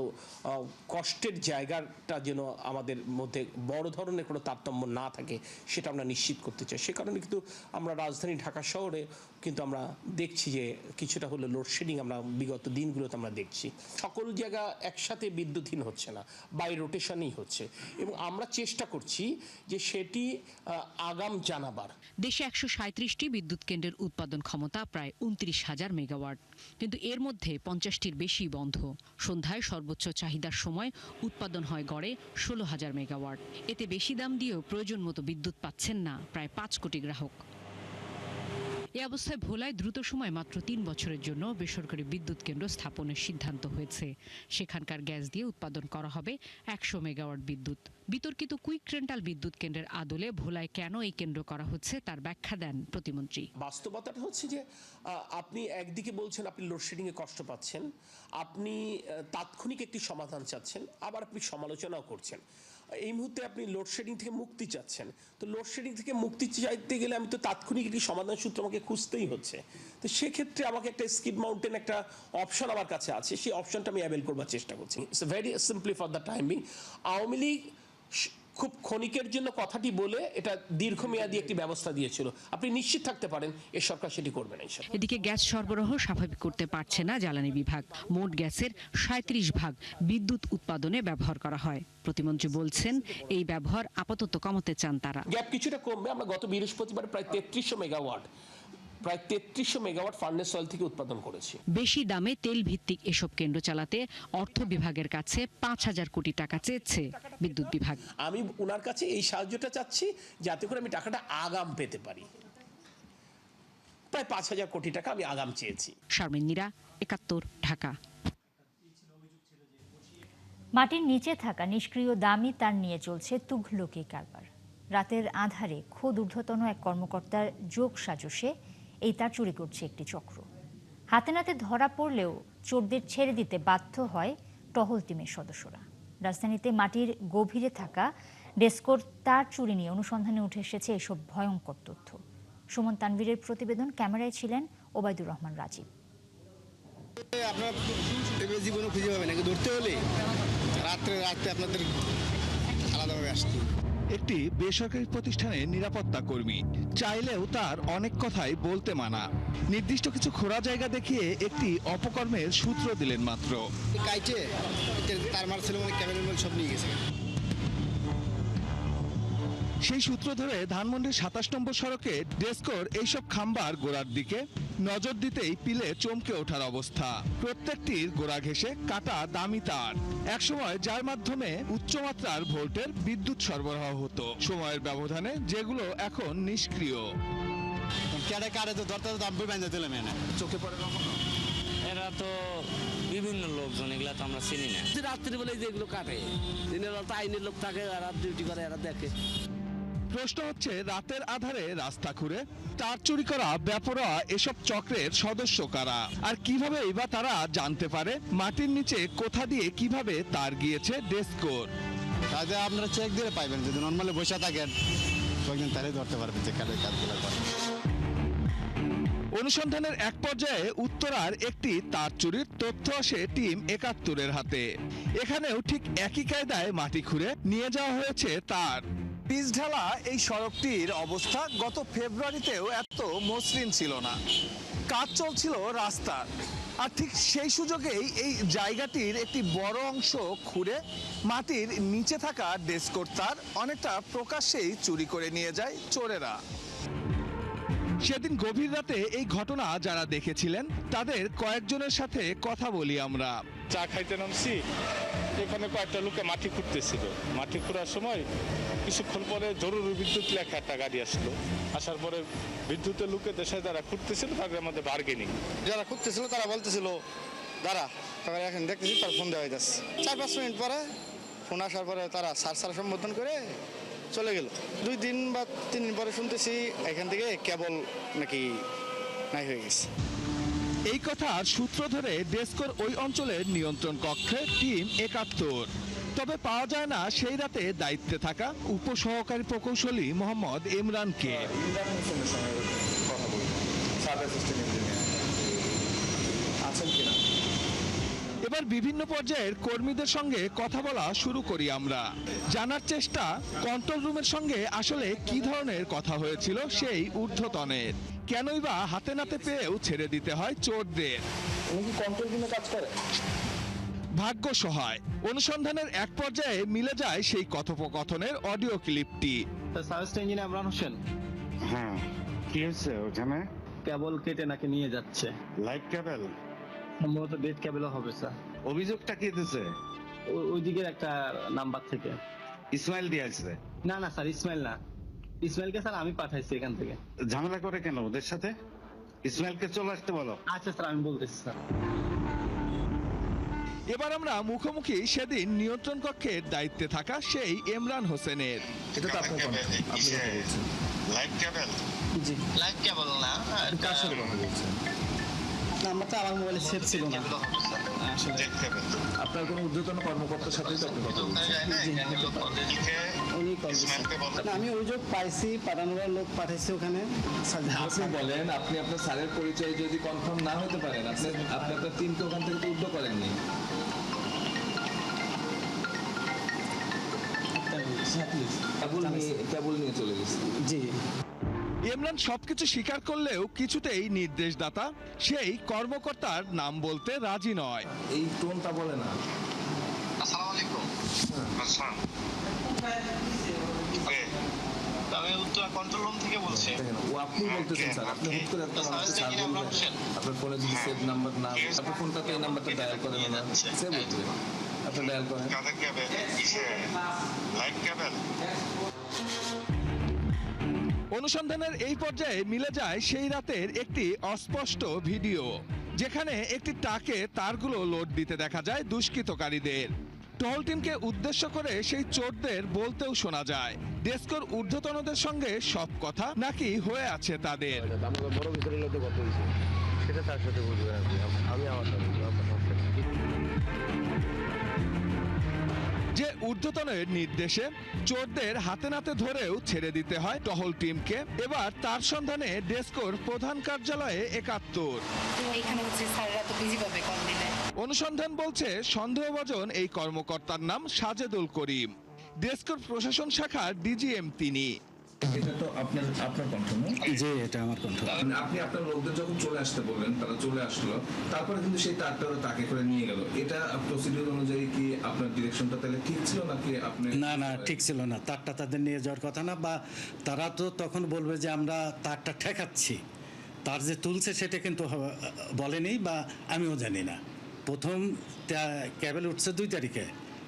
কষ্টের জায়গাটা যেন আমাদের মধ্যে বড় ধরনের কোনো তারতম্য না থাকে সেটা আমরা নিশ্চিত করতে চাই। সে কারণে কিন্তু আমরা রাজধানী ঢাকা শহরে কিন্তু আমরা দেখছি যে কিছুটা হলো লোডশেডিং আমরা বিগত দিনগুলোতে আমরা দেখছি। সকল জায়গা একসাথে বিদ্যুৎহীন হচ্ছে না, বাই রোটেশনই হচ্ছে এবং আমরা চেষ্টা করছি যে সেটি আগাম জানাবার। দেশে ১৩৭টি বিদ্যুৎ কেন্দ্রের উৎপাদন ক্ষমতা প্রায় ২৯,০০০ মেগাওয়াট, কিন্তু এর মধ্যে ৫০টির বেশি বন্ধ। সন্ধ্যায় সর্বোচ্চ চাহিদার সময় উৎপাদন হয় গড়ে ১৬,০০০ মেগাওয়াট। এতে বেশি দাম দিয়েও প্রয়োজন মতো বিদ্যুৎ পাচ্ছেন না প্রায় ৫ কোটি গ্রাহক। এ অবস্থায় ভোলায় দ্রুত সময় মাত্র ৩ বছরের জন্য বেসরকারি বিদ্যুৎ কেন্দ্র স্থাপনের সিদ্ধান্ত হয়েছে। সেখানকার গ্যাস দিয়ে উৎপাদন করা হবে ১০০ মেগাওয়াট বিদ্যুৎ। বিতর্কিত কুইক রেন্টাল বিদ্যুৎ কেন্দ্রের আদলে ভোলায় কেন এই কেন্দ্র করা হচ্ছে তার ব্যাখ্যা দেন প্রতিমন্ত্রী। বাস্তবতাটা হচ্ছে যে আপনি একদিকে বলছেন আপনি লোডশেডিংয়ে কষ্ট পাচ্ছেন, আপনি তাৎক্ষণিক একটি সমাধান চাচ্ছেন, আবার আপনি সমালোচনাও করছেন। এই মুহূর্তে আপনি লোডশেডিং থেকে মুক্তি চাচ্ছেন, তো লোডশেডিং থেকে মুক্তি চাইতে গেলে আমি তো তাৎক্ষণিক একটি সমাধান সূত্র আমাকে খুঁজতেই হচ্ছে। তো সেক্ষেত্রে আমাকে একটা স্কিড মাউন্টেন একটা অপশন আমার কাছে আছে, সেই অপশনটা আমি অ্যাভেল করবার চেষ্টা করছি। It's very simply for the timing. Awami League খুব ক্ষণিকের জন্য কথাটি বলে এটা দীর্ঘমেয়াদী একটি ব্যবস্থা দিয়েছিল, আপনি নিশ্চিত থাকতে পারেন এ সরকার সেটি করবে না। এদিকে গ্যাস সরবরাহ স্বাভাবিক করতে পারছে না জ্বালানি বিভাগ। মোট গ্যাসের ৩৭% বিদ্যুৎ উৎপাদনে ব্যবহার করা হয়। প্রতিমন্ত্রী বলছেন, এই ব্যবহার আপাতত কমাতে চান তারা। গ্যাপ কিছুটা কমবে। আমরা গত বৃহস্পতিবার প্রায় ৩৩০০ মেগাওয়াট ফার্নেস অয়েল থেকে উৎপাদন করেছি। বেশি দামে তেল ভিত্তিক এসব কেন্দ্র চালাতে অর্থ বিভাগের কাছে ৫,০০০ কোটি টাকা চেয়েছে বিদ্যুৎ বিভাগ। আমি ওনার কাছে এই সাহায্যটা চাচ্ছি যাতে করে আমি টাকাটা আগাম পেতে পারি। প্রায় ৫,০০০ কোটি টাকা আমি আগাম চেয়েছি। শারমিনীরা, ৭১, ঢাকা। মাটির নিচে থাকা নিষ্ক্রিয় দামি তার নিয়ে চলছে তুঘলকি কারবার। রাতের আধারে খোদ ঊর্ধ্বতন এক কর্মকর্তার যোগ সাজসে এই তার চুরি করছে একটি চক্র। হাতে নাতে ধরা পড়লেও চোরদের ছেড়ে দিতে বাধ্য হয় টহল টিমের সদস্যরা। রাজধানীতে মাটির গভীরে থাকা ডেস্কোর তার চুরি নিয়ে অনুসন্ধানে উঠে এসেছে এসব ভয়ঙ্কর তথ্য। সুমন তানভীরের প্রতিবেদন, ক্যামেরায় ছিলেন ওবায়দুর রহমান রাজীব। আপনারা জীবনে খুঁজে পাবেন নাকি, ধরতে হলে রাত্রে আপনাদের আলাদাভাবে আসতে। একটি বেসরকারি প্রতিষ্ঠানের নিরাপত্তা কর্মী, চাইলেও তার অনেক কথাই বলতে মানা। নির্দিষ্ট কিছু খোলা জায়গা দেখিয়ে একটি অপকর্মের সূত্র দিলেন মাত্র। তার মার ছিল ক্যামেরা সব নিয়ে গেছে। সেই সূত্র ধরে ধানমন্ডির 27 নম্বর সড়কে ডেস্কোর এইসব খাম্বার গোড়ার দিকে নজর দিতেই পিলে চমকে ওঠার অবস্থা। প্রত্যেকটির গোড়া ঘেঁষে কাটা দামি তার, একসময় যার মাধ্যমে উচ্চমাত্রার ভোল্টের বিদ্যুৎ সরবরাহ হতো। সময়ের ব্যবধানে যেগুলো এখন নিষ্ক্রিয়। চোখে পড়ে কখনো? এরা তো বিভিন্ন লোকজন, এগুলা তো আমরা চিনি না। রাত্রিবেলায় যেগুলো কাটে, দিনের বেলা তো আইনের লোক থাকে, রাত ডিউটি করে, এরা দেখে। প্রশ্ন হচ্ছে, রাতের আধারে রাস্তা খুঁড়ে তার চুরি করা বেপরোয়া এসব চক্রের সদস্য কারা, আর কিভাবে বা তারা জানতে পারে মাটির নিচে কোথা দিয়ে কিভাবে তার গিয়েছে ডেস্কোর। তাহলে আপনারা চেক দিয়ে পাইবেন, যদি নর্মালি বসে থাকেন কয়েকদিন তাহলেই ধরতে পারবেন যে কাজগুলো করে। অনুসন্ধানের এক পর্যায়ে উত্তরার একটি তার চুরির তথ্য আসে টিম 71-এর হাতে। এখানেও ঠিক একই কায়দায় মাটি খুঁড়ে নিয়ে যাওয়া হয়েছে তার। পিচ ঢালা এই সড়কটির অবস্থা গত ফেব্রুয়ারিতেও এত মসৃণ ছিল না। কাজ চলছিল রাস্তার, আর ঠিক সেই সুযোগেই এই জায়গাটির একটি বড় অংশ খুঁড়ে মাটির নিচে থাকা ডেস্কোর তার অনেকটা প্রকাশ্যেই চুরি করে নিয়ে যায় চোরেরা। সেদিন গভীর রাতে এই ঘটনা যারা দেখেছিলেন তাদের কয়েকজনের সাথে কথা বলি আমরা। চা খাইতে নামছি, এখানে কয়েকটা লোকে মাটি খুঁড়তেছিল। মাটি খোঁড়ার সময় কিছুক্ষণ পরে জরুরি বিদ্যুৎ লেখা একটা গাড়ি আসলো। আসার পরে বিদ্যুতের লোকের দেশে যারা খুঁড়তেছিল তাদের মধ্যে বার্গেনিং। যারা খুঁজতেছিল তারা বলতেছিল দাঁড়া, তারপরে এখন দেখতেছি তার ফোন দেওয়া যাচ্ছে। 4-5 মিনিট পরে ফোন আসার পরে তারা সার সম্বোধন করে চলে গেল। 2 দিন বা 3 দিন পরে শুনতেছি এখান থেকে কেবল নাকি নাই হয়ে গেছে। এই কথার সূত্র ধরে ডেস্কোর ওই অঞ্চলের নিয়ন্ত্রণ কক্ষে টিম 71। তবে পাওয়া যায় না সেই রাতে দায়িত্বে থাকা উপসহকারী প্রকৌশলী মোহাম্মদ ইমরানকে। এবার বিভিন্ন পর্যায়ের কর্মীদের সঙ্গে কথা বলা শুরু করি আমরা, জানার চেষ্টা কন্ট্রোল রুমের সঙ্গে আসলে কি ধরনের কথা হয়েছিল সেই ঊর্ধ্বতনের। কেনই বা হাতে নাতে পেয়েও ছেড়ে দিতে হয় চোরদের। কন্ট্রোল রুমে কাজ করে ভাগ্য সহায়, অনুসন্ধানের এক পর্যায়ে মিলে যায় সেই কথোপকথনের অডিও ক্লিপটি। ইঞ্জিনিয়ার ইমরান হোসেন। হ্যাঁ, কি হয়েছে ওখানে? কেবল কেটে নাকি নিয়ে যাচ্ছে। লাইট কেবল? সম্ভবত ডেড কেবলও হবে স্যার। অভিযোগটা কি দিয়েছে? ওই দিকের একটা নাম্বার থেকে। ইসমাইল দিয়েছে? না না স্যার, ইসমাইল না। ইসমাইলকে স্যার আমি পাঠাইছি এখান থেকে। ঝামেলা করে কেন ওদের সাথে? ইসমাইলকে চলে আসতে বলো। আচ্ছা স্যার, আমি বলতেছি স্যার। এবার আমরা মুখোমুখি সেদিন নিয়ন্ত্রণ কক্ষের দায়িত্বে থাকা সেই ইমরান হোসেনের। এটা তো আপনি বলছেন লাইট কেবল? জি, লাইট কেবল না, কার সাথে কথা বলছেন? নাম্বারটা আমার মোবাইলে সেভ ছিল না। আপনার কোনো ঊর্ধ্বতন কর্মকর্তার সাথেই তো আপনি কথা বলছেন? উনি কল দিয়েছেন। আমি অভিযোগ পাইছি, পাঠানোর লোক পাঠাইছি ওখানে। আপনি বলেন, আপনি আপনার স্যারের পরিচয় যদি কনফার্ম না হতে পারেন, আপনি আপনার টিমকে ওখান থেকে তো উদ্যোগ করেননি। কেবল নিয়ে চলে গেছে। জি। ইমরান সবকিছু স্বীকার করলেও কিছুতেই নির্দেশদাতা সেই কর্মকর্তার নাম বলতে রাজি নয়। এই টোনটা বলে না। আসসালামু আলাইকুম। আসসালাম। আমি উত্তরা কন্ট্রোল রুম থেকে বলছি। ও আপনি বলতেছেন স্যার, আপনি হুট করে একটা মানুষকে স্যার বলবেন। আপনার ফোনে যদি সেভ নাম্বার না, আপনার ফোনটাতে এই নাম্বারটা ডায়াল করেন না, সেভ হচ্ছে। আপনি ডায়াল করেন। লাইট কেবল? অনুসন্ধানের এই পর্যায়ে মিলে যায় সেই রাতের একটি অস্পষ্ট ভিডিও, যেখানে একটি ট্রাকে তারগুলো লোড দিতে দেখা যায় দুষ্কৃতকারীদের। টহল টিমকে উদ্দেশ্য করে সেই চোরদের বলতেও শোনা যায় ডেস্কোর ঊর্ধ্বতনদের সঙ্গে সব কথা নাকি হয়ে আছে তাদের। সেটা তার সাথে বুঝবেন, আমি আমার সাথে। যে ঊর্ধ্বতনের নির্দেশে চোরদের হাতে নাতে ধরেও ছেড়ে দিতে হয় টহল টিমকে। এবার তার সন্ধানে ডেস্কোর প্রধান কার্যালয়ে 71। অনুসন্ধান বলছে সন্দেহভাজন এই কর্মকর্তার নাম সাজেদুল করিম, ডেস্কোর প্রশাসন শাখার ডিজিএম তিনি। এটা তো আপনার কণ্ঠ না? জি, এটা আমার কণ্ঠ। আপনি আপনার লোকদের যখন চলে আসতে বললেন, তারা চলে আসলো, তারপরে কিন্তু সেই তারটা তাকে করে নিয়ে গেল। এটা প্রসিডিউর অনুযায়ী কি আপনার ডিরেকশনটা তাহলে ঠিক ছিল নাকি আপনি? না, ঠিক ছিল না। তারটা তাদের নিয়ে যাওয়ার কথা না, বা তারা তো তখন বলবে যে আমরা তারটা ঠেকাচ্ছি। তার যে তুলছে সেটা কিন্তু বলেনি, বা আমিও জানি না। প্রথম ক্যাবেল উঠছে 2 তারিখে,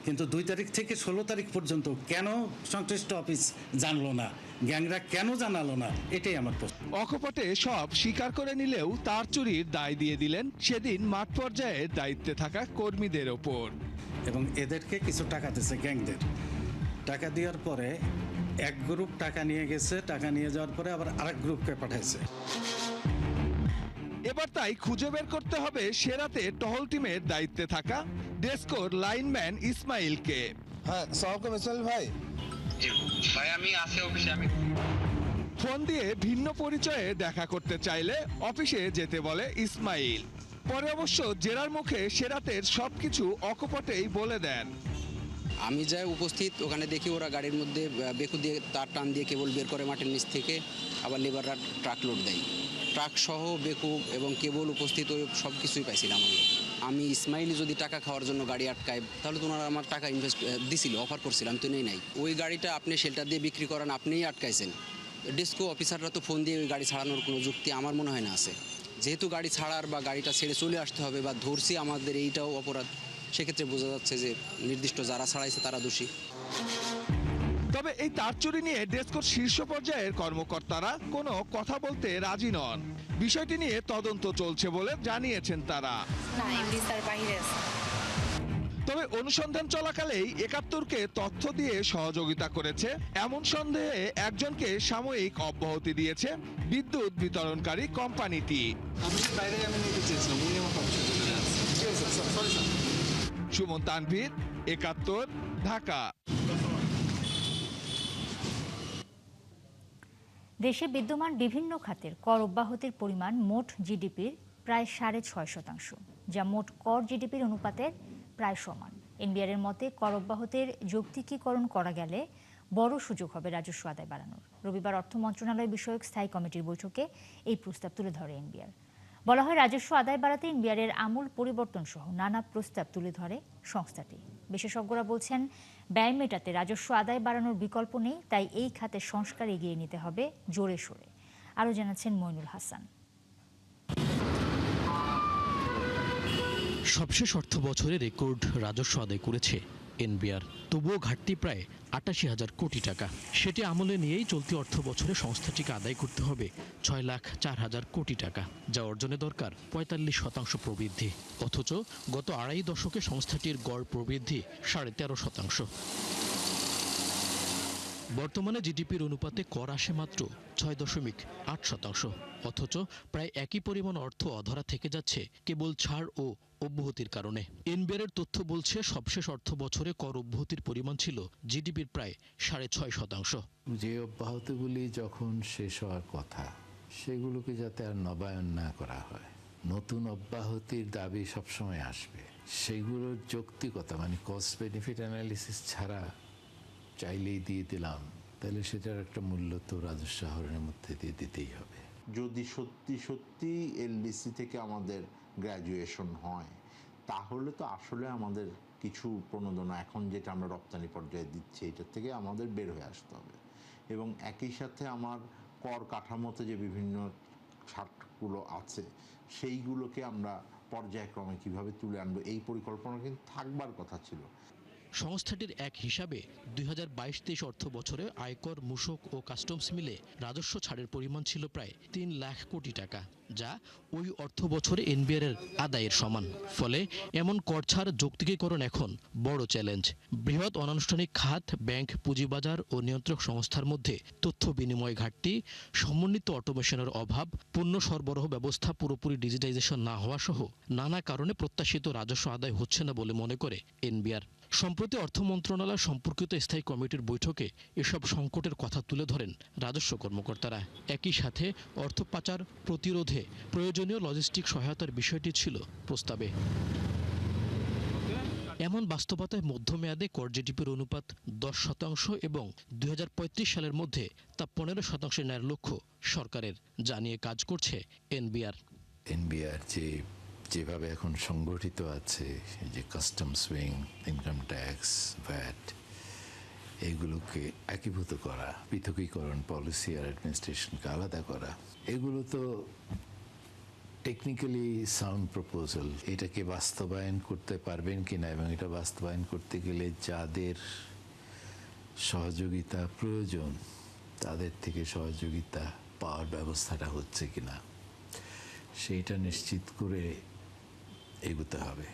কিন্তু 2 তারিখ থেকে 16 তারিখ পর্যন্ত কেন সংশ্লিষ্ট অফিস জানলো না, গ্যাংরা কেন জানালো না, এটাই আমার প্রশ্ন। অকপটে সব স্বীকার করে নিলেও তার চুরির দায় দিয়ে দিলেন সেদিন মাঠ পর্যায়ে দায়িত্বে থাকা কর্মীদের ওপর। এবং এদেরকে কিছু টাকা দিয়েছে, গ্যাংদের টাকা দেওয়ার পরে এক গ্রুপ টাকা নিয়ে গেছে, টাকা নিয়ে যাওয়ার পরে আবার আরেক গ্রুপকে পাঠাইছে। এবার তাই খুঁজে বের করতে হবে সেরাতে টহল টিমের দায়িত্বে থাকা ডেস্কোর লাইনম্যান ইসমাইলকে। হ্যাঁ, সালাম ইসমাইল ভাই। ভাই আমি আসি অফিসে। আমি ফোন দিয়ে ভিন্ন পরিচয়ে দেখা করতে চাইলে অফিসে যেতে বলে ইসমাইল। পরে অবশ্য জেরার মুখে সেরাতের সবকিছু অকপটেই বলে দেন। আমি যাই উপস্থিত, ওখানে দেখি ওরা গাড়ির মধ্যে বেকু দিয়ে তার টান দিয়ে কেবল বের করে মাটির নিচ থেকে, আবার লেবাররা ট্রাক লোড দেয়। ট্রাক সহ বেকু এবং কেবল উপস্থিত, ওই সব কিছুই পাইছিলাম আমি ইসমাইলি যদি টাকা খাওয়ার জন্য গাড়ি আটকায়, তাহলে তো ওনারা আমার টাকা ইনভেস্ট দিছিল, অফার করছিলাম, তো নেই। ওই গাড়িটা আপনি শেল্টার দিয়ে বিক্রি করেন, আপনিই আটকাইছেন। ডেস্কো অফিসাররা তো ফোন দিয়ে ওই গাড়ি ছাড়ানোর কোনো যুক্তি আমার মনে হয় না আছে। যেহেতু গাড়ি ছাড়ার বা গাড়িটা ছেড়ে চলে আসতে হবে বা ধরছি, আমাদের এইটাও অপরাধ, সেক্ষেত্রে বোঝা যাচ্ছে যে নির্দিষ্ট যারা ছাড়াইছে তারা দোষী। তবে এই তার চুরি নিয়ে ডেস্কোর শীর্ষ পর্যায়ের কর্মকর্তারা কোনো কথা বলতে রাজি নন। বিষয়টি নিয়ে তদন্ত চলছে বলে জানিয়েছেন তারা। তবে অনুসন্ধান চলাকালেই 71কে তথ্য দিয়ে সহযোগিতা করেছে এমন সন্দেহে একজনকে সাময়িক অব্যাহতি দিয়েছে বিদ্যুৎ বিতরণকারী কোম্পানিটি। সুমন তানভীর, 71, ঢাকা। দেশে বিদ্যমান বিভিন্ন খাতের কর অব্যাহতির পরিমাণ মোট জিডিপির প্রায় 6.5%, যা মোট কর জিডিপির অনুপাতের প্রায় সমান। এনবিআর-এর মতে কর অব্যাহতির যৌক্তিকীকরণ করা গেলে বড় সুযোগ হবে রাজস্ব আদায় বাড়ানোর। রবিবার অর্থ মন্ত্রণালয় বিষয়ক স্থায়ী কমিটির বৈঠকে এই প্রস্তাব তুলে ধরে এনবিআর। বলা হয়, রাজস্ব আদায় বাড়াতে এনবিআর-এর আমূল পরিবর্তন সহ নানা প্রস্তাব তুলে ধরে সংস্থাটি। বিশেষজ্ঞরা বলছেন, ব্যয় মেটাতে রাজস্ব আদায় বাড়ানোর বিকল্প নেই, তাই এই খাতে সংস্কার এগিয়ে নিতে হবে জোরে সোরে। আরও জানাচ্ছেন মইনুল হাসান। সবশেষ অর্থ বছরে রেকর্ড রাজস্ব আদায় করেছে এনবিআর, তবুও ঘাটতি প্রায় ৮৮,০০০ কোটি টাকা। সেটি আমলে নিয়েই চলতি অর্থ বছরে সংস্থাটিকে আদায় করতে হবে ৬,০৪,০০০ কোটি টাকা, যা অর্জনে দরকার ৪৫% প্রবৃদ্ধি। অথচ গত আড়াই দশকে সংস্থাটির গড় প্রবৃদ্ধি ১৩.৫%। বর্তমানে জিডিপির অনুপাতে কর আসে মাত্র ৬.৮%, অথচ প্রায় একই পরিমাণ অর্থ অধরা থেকে যাচ্ছে কেবল ছাড় ও অব্যাহতির কারণে। এনবিআর-এর তথ্য বলছে, সবশেষ অর্থ বছরে কর অব্যাহতির পরিমাণ ছিল জিডিপির প্রায় ৬.৫%। যে অব্যাহতিগুলি যখন শেষ হওয়ার কথা, সেগুলোকে যাতে আর নবায়ন না করা হয়, নতুন অব্যাহতির দাবি সবসময় আসবে। সেগুলোর যৌক্তিকতা মানে কস্ট বেনিফিট অ্যানালিসিস ছাড়া চাইলেই দিয়ে দিলাম, তাহলে সেটার একটা মূল্য তো রাজস্ব আহরণের মধ্যে দিয়ে দিতেই হবে। যদি সত্যি সত্যি এলডিসি থেকে আমাদের গ্র্যাজুয়েশন হয়, তাহলে তো আসলে আমাদের কিছু প্রণোদনা এখন যেটা আমরা রপ্তানি পর্যায়ে দিচ্ছি, এটার থেকে আমাদের বের হয়ে আসতে হবে। এবং একই সাথে আমার কর কাঠামোতে যে বিভিন্ন ছাড়গুলো আছে, সেইগুলোকে আমরা পর্যায়ক্রমে কিভাবে তুলে আনবো, এই পরিকল্পনা কিন্তু থাকবার কথা ছিল। সংস্থাটির এক হিসাবে ২০২২-২৩ অর্থ বছরে আয়কর, মূসক ও কাস্টমস মিলে রাজস্ব ছাড়ের পরিমাণ ছিল প্রায় ৩ লাখ কোটি টাকা, যা ওই অর্থ বছরে এনবিআর-এর আদায়ের সমান। ফলে এমন কর ছাড় যৌক্তিকীকরণ এখন বড় চ্যালেঞ্জ। বৃহৎ অনানুষ্ঠানিক খাত, ব্যাংক, পুঁজিবাজার ও নিয়ন্ত্রক সংস্থার মধ্যে তথ্য বিনিময় ঘাটতি, সমন্বিত অটোমেশনের অভাব, পণ্য সরবরাহ ব্যবস্থা পুরোপুরি ডিজিটাইজেশন না হওয়া সহ নানা কারণে প্রত্যাশিত রাজস্ব আদায় হচ্ছে না বলে মনে করে এনবিআর। সম্প্রতি অর্থ মন্ত্রণালয় সম্পর্কিত স্থায়ী কমিটির বৈঠকে এসব সংকটের কথা তুলে ধরেন রাজস্ব কর্মকর্তারা। একই সাথে অর্থ পাচার প্রতিরোধে প্রয়োজনীয় লজিস্টিক সহায়তার বিষয়টি ছিল প্রস্তাবে। এমন বাস্তবতায় মধ্যমেয়াদে কর জিডিপির অনুপাত 10% এবং 2035 সালের মধ্যে তা 15% নেয়ার লক্ষ্য সরকারের, যা নিয়ে কাজ করছে এনবিআর। যেভাবে এখন সংগঠিত আছে, যে customs wing, income tax, VAT, এগুলোকে একীভূত করা, পৃথকীকরণ, পলিসি আর অ্যাডমিনিস্ট্রেশনকে আলাদা করা, এগুলো তো টেকনিক্যালি সাউন্ড প্রপোজাল। এটাকে বাস্তবায়ন করতে পারবেন কিনা এবং এটা বাস্তবায়ন করতে গেলে যাদের সহযোগিতা প্রয়োজন তাদের থেকে সহযোগিতা পাওয়ার ব্যবস্থাটা হচ্ছে কিনা সেইটা নিশ্চিত করে এগোতে হবে।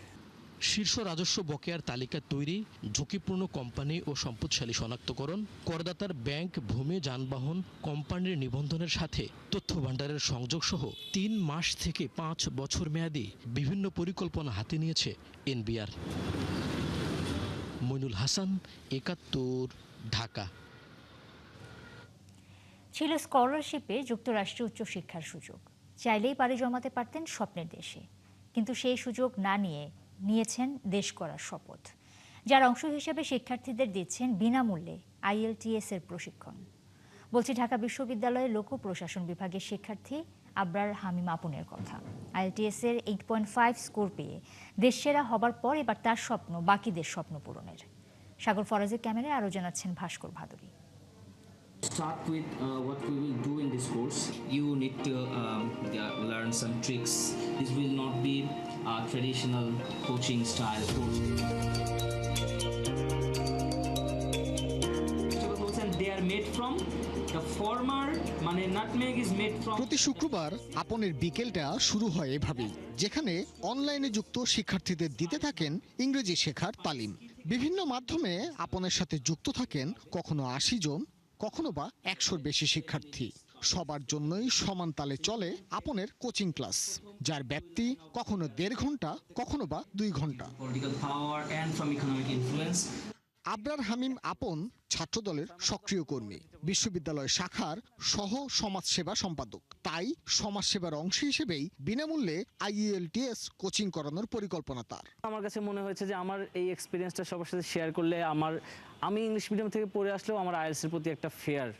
শীর্ষ রাজস্ব বকেয়ার তালিকা তৈরি, ঝুঁকিপূর্ণ কোম্পানি ও সম্পদশালী শনাক্তকরণ, করদাতার ব্যাংক, ভূমি, যানবাহন, কোম্পানির নিবন্ধনের সাথে তথ্য ভাণ্ডারের সংযোগ সহ 3 মাস থেকে 5 বছর মেয়াদী বিভিন্ন পরিকল্পনা হাতে নিয়েছে এনবিআর। মইনুল হাসান, ৭১, ঢাকা। ছিল স্কলারশিপে যুক্তরাষ্ট্রে উচ্চশিক্ষার সুযোগ। চাইলেই পাড়ি জমাতে পারতেন স্বপ্নের দেশে, কিন্তু সেই সুযোগ না নিয়েছেন দেশ করার শপথ, যার অংশ হিসেবে শিক্ষার্থীদের দিচ্ছেন বিনামূল্যে IELTS এর প্রশিক্ষণ। বলছি ঢাকা বিশ্ববিদ্যালয়ের লোক প্রশাসন বিভাগের শিক্ষার্থী আবরার হামিম আপনের কথা। IELTS এর 8.5 স্কোর পেয়ে দেশসেরা হবার পর এবার তার স্বপ্ন বাকিদের স্বপ্ন পূরণের। সাগর ফরাজের ক্যামেরায় আরও জানাচ্ছেন ভাস্কর Bhaduri. Start with what we will do in this course. You need to learn some tricks. This will not be a traditional coaching style course. They are made from the former, মানে nutmeg is made from. প্রতি শুক্রবার আপনের বিকেলটা শুরু হয় এভাবেই, যেখানে অনলাইনে যুক্ত শিক্ষার্থীদের দিতে থাকেন ইংরেজি শেখার তালিম। বিভিন্ন মাধ্যমে আপনের সাথে যুক্ত থাকেন কখনো 80 জন, কখনো বা 100-র বেশি শিক্ষার্থী। সবার জন্যই সমান তালে চলে আপনের কোচিং ক্লাস, যার ব্যাপ্তি কখনো 1.5 ঘন্টা, কখনো বা 2 ঘন্টা। আবরার হামিম আপন ছাত্রদলের সক্রিয় কর্মী, বিশ্ববিদ্যালয় শাখার সহ সমাজসেবা সম্পাদক। তাই সমাজসেবার অংশ হিসেবেই বিনামূল্যে IELTS কোচিং করানোর পরিকল্পনা তার। আমার কাছে মনে হয়েছে যে আমার এই এক্সপিরিয়েন্সটা সবার সাথে শেয়ার করলে আমি ইংলিশ মিডিয়াম থেকে পড়ে আসলেও আমার IELTS এর প্রতি একটা ফেয়ার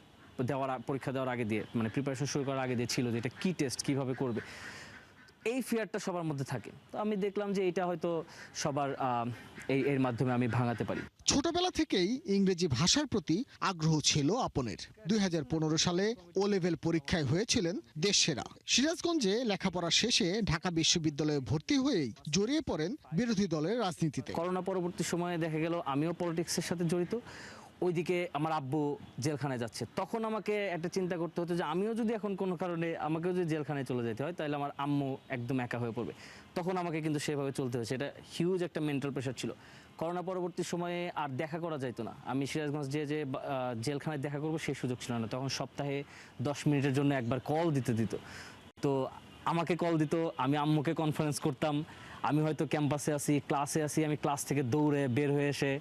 পরীক্ষা দেওয়ার আগে দিয়ে, মানে প্রিপারেশন শুরু করার আগে দিয়ে ছিল যে এটা কি টেস্ট, কিভাবে করবে, এই ফিয়ারটা সবার মধ্যে থাকে। তো আমি দেখলাম যে এটা হয়তো সবার এর মাধ্যমে আমি ভাঙাতে পারি। ছোটবেলা থেকেই ইংরেজি ভাষার প্রতি আগ্রহ ছিল আপনের। 2015 সালে ও লেভেল পরীক্ষায় হয়েছিলেন দেশসেরা। সিরাজগঞ্জে লেখাপড়া শেষে ঢাকা বিশ্ববিদ্যালয়ে ভর্তি হয়েই জড়িয়ে পড়েন বিরোধী দলের রাজনীতিতে। করোনা পরবর্তী সময়ে দেখা গেল আমিও পলিটিক্সের সাথে জড়িত, ওইদিকে আমার আব্বু জেলখানায় যাচ্ছে। তখন আমাকে একটা চিন্তা করতে হতো যে আমিও যদি এখন কোনো কারণে আমাকেও যদি জেলখানায় চলে যেতে হয়, তাহলে আমার আম্মু একদম একা হয়ে পড়বে। তখন আমাকে কিন্তু সেভাবে চলতে হয়েছে। এটা হিউজ একটা মেন্টাল প্রেশার ছিল। করোনা পরবর্তী সময়ে আর দেখা করা যাইতো না। আমি সিরাজগঞ্জ যে জেলখানায় দেখা করবো সেই সুযোগ ছিল না। তখন সপ্তাহে 10 মিনিটের জন্য একবার কল দিতে দিত। তো আমাকে কল দিত, আমি আম্মুকে কনফারেন্স করতাম। আমি হয়তো ক্যাম্পাসে আসি, ক্লাসে আসি, আমি ক্লাস থেকে দৌড়ে বের হয়ে এসে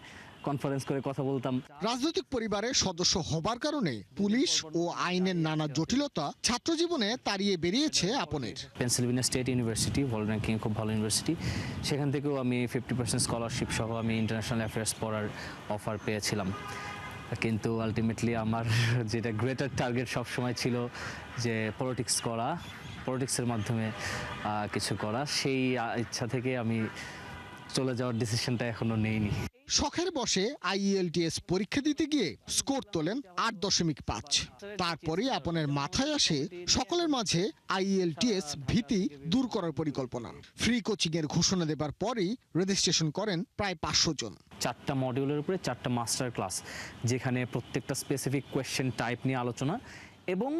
কনফারেন্স করে কথা বলতাম। রাজনৈতিক পরিবারের সদস্য হবার কারণে পুলিশ ও আইনের নানা জটিলতা ছাত্র জীবনে তাড়িয়ে বেরিয়েছে আপনের। Pennsylvania state university, world ranking খুব ভালো ইউনিভার্সিটি, সেখান থেকেও আমি 50% স্কলারশিপ সহ আমি ইন্টারন্যাশনাল অ্যাফেয়ার্স পড়ার অফার পেয়েছিলাম। কিন্তু আলটিমেটলি আমার যেটা গ্রেটার টার্গেট সবসময় ছিল যে পলিটিক্স করা, পলিটিক্সের মাধ্যমে কিছু করা। সেই ইচ্ছা থেকে আমি চলে যাওয়ার ডিসিশনটা এখনো নেইনি। শখের বসে IELTS পরীক্ষা দিতে গিয়ে স্কোর তোলেন 8.5। তারপরে আপনের মাথায় আসে সকলের মাঝে IELTS ভীতি দূর করার পরিকল্পনা। ফ্রি কোচিং এর ঘোষণা দেবার পরই রেজিস্ট্রেশন করেন প্রায় 500 জন। 4টা মডিউলের উপরে 4টা মাস্টার ক্লাস, যেখানে প্রত্যেকটা স্পেসিফিক কোয়েশ্চেন টাইপ নিয়ে আলোচনা এবং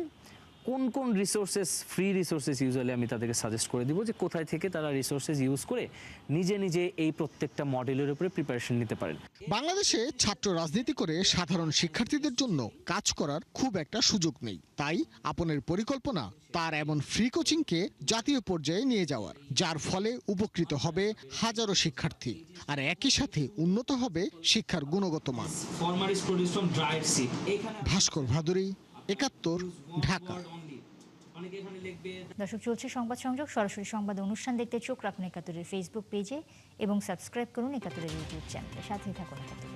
কোন কোন রিসোর্সেস, ফ্রি রিসোর্সেস ইউজুয়ালি আমি তাদেরকে সাজেস্ট করে দিব যে কোথায় থেকে তারা রিসোর্সেস ইউজ করে নিজে নিজে এই প্রত্যেকটা মডেলের উপরে প্রিপারেশন নিতে পারেন। বাংলাদেশে ছাত্র রাজনীতি করে সাধারণ শিক্ষার্থীদের জন্য কাজ করার খুব একটা সুযোগ নেই। তাই আপনের পরিকল্পনা তার এমন ফ্রি কোচিংকে জাতীয় পর্যায়ে নিয়ে যাওয়ার, যার ফলে উপকৃত হবে হাজারো শিক্ষার্থী, আর একই সাথে উন্নত হবে শিক্ষার গুণগত মান। ভাস্কর ভাদুরী, ৭১, ঢাকা। দর্শক, চলছে সংবাদ সংযোগ। সরাসরি সংবাদ অনুষ্ঠান দেখতে চোখ রাখুন একাত্তরের ফেসবুক পেজে এবং সাবস্ক্রাইব করুন একাত্তরের ইউটিউব চ্যানেলে। সাথে থাকুন একাত্তর।